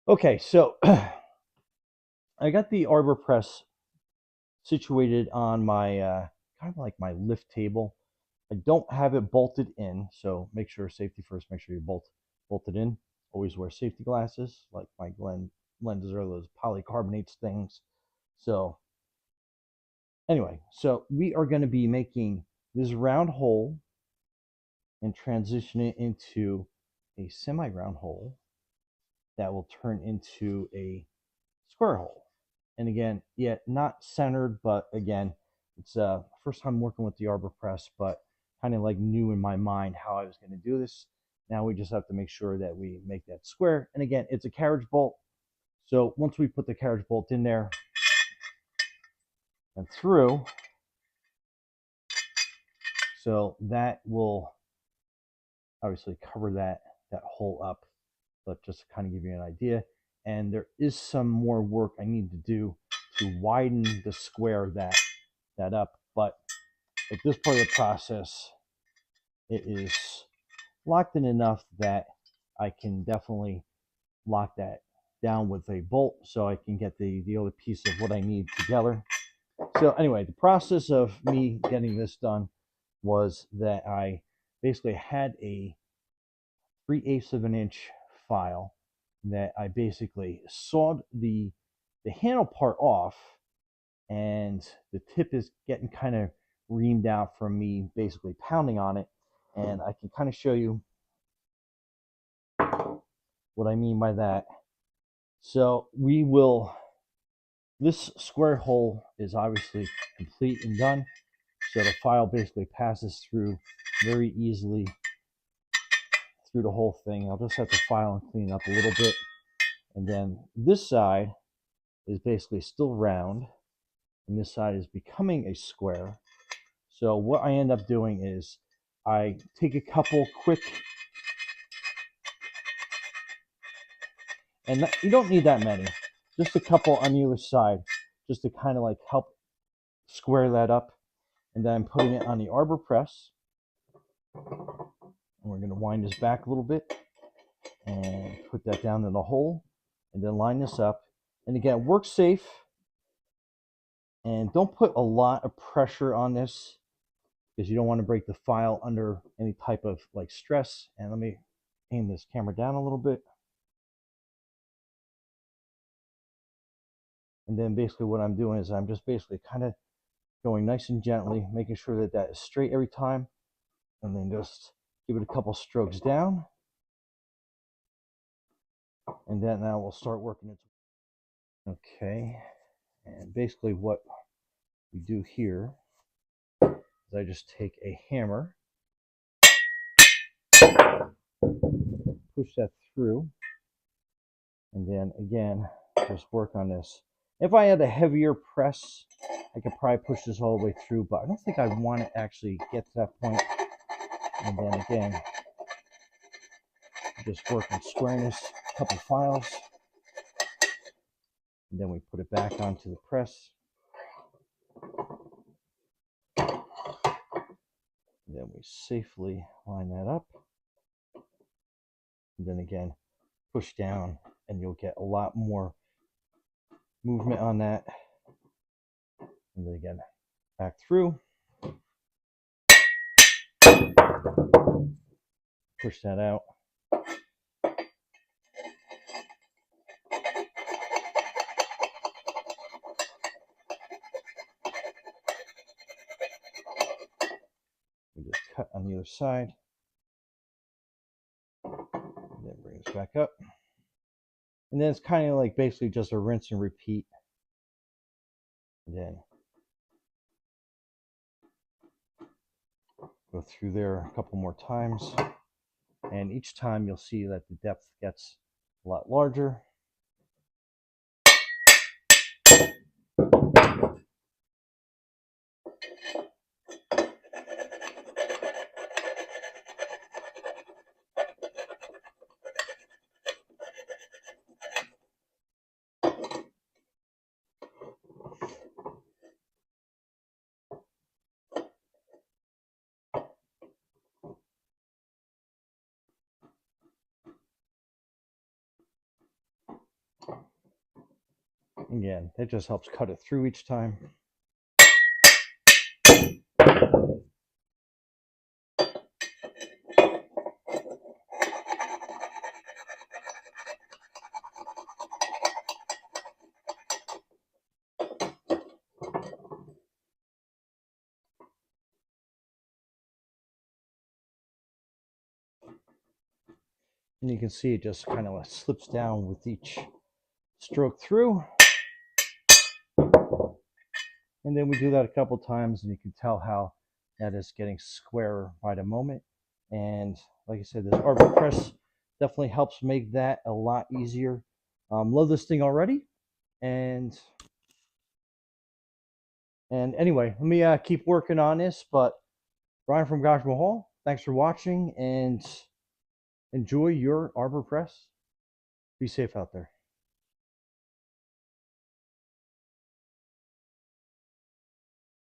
Okay, so I got the Arbor Press situated on my kind of like my lift table. I don't have it bolted in, so make sure safety first. Make sure you bolt it in. Always wear safety glasses. Like my lenses are those polycarbonates things. So anyway, so we are going to be making this round hole and transition it into a semi-round hole that will turn into a square hole. And again, yeah, not centered, but again, it's first time working with the Arbor Press, but kind of like new in my mind how I was going to do this. Now we just have to make sure that we make that square. And again, it's a carriage bolt. So once we put the carriage bolt in there and through, so that will obviously cover that hole up, but just to kind of give you an idea. And there is some more work I need to do to widen the square that up, but at this part of the process, it is locked in enough that I can definitely lock that down with a bolt so I can get the other piece of what I need together. So anyway, the process of me getting this done was that I basically had a 3/8 of an inch file that I basically sawed the handle part off, and the tip is getting kind of reamed out from me basically pounding on it. And I can kind of show you what I mean by that. So this square hole is obviously complete and done. So the file basically passes through very easily through the whole thing. I'll just have to file and clean it up a little bit. And then this side is basically still round, and this side is becoming a square. So what I end up doing is I take a couple quick, and you don't need that many, just a couple on either side, just to kind of like help square that up. And then I'm putting it on the Arbor Press. And we're going to wind this back a little bit and put that down in the hole, and then line this up. And again, work safe, and don't put a lot of pressure on this because you don't want to break the file under any type of like stress. And let me aim this camera down a little bit. And then basically what I'm doing is I'm just basically kind of going nice and gently, making sure that that is straight every time, and then just give it a couple strokes down, and then now we'll start working it. Okay, and basically what we do here is I just take a hammer, push that through, and then again just work on this. If I had a heavier press, I could probably push this all the way through, but I don't think I want to actually get to that point. And then again, just work on squaring this couple files, and then we put it back onto the press. And then we safely line that up. And then again, push down, and you'll get a lot more movement on that. And then again, back through. Push that out. We just cut on the other side. And then bring this back up. And then it's kind of like basically just a rinse and repeat. And then go through there a couple more times. And each time you'll see that the depth gets a lot larger. Again, that just helps cut it through each time. And you can see it just kind of slips down with each stroke through. And then we do that a couple times, and you can tell how that is getting squarer by the moment. And like I said, this Arbor Press definitely helps make that a lot easier. Love this thing already. And anyway, let me keep working on this. But Brian from Garage Mahal, thanks for watching, and enjoy your Arbor Press. Be safe out there.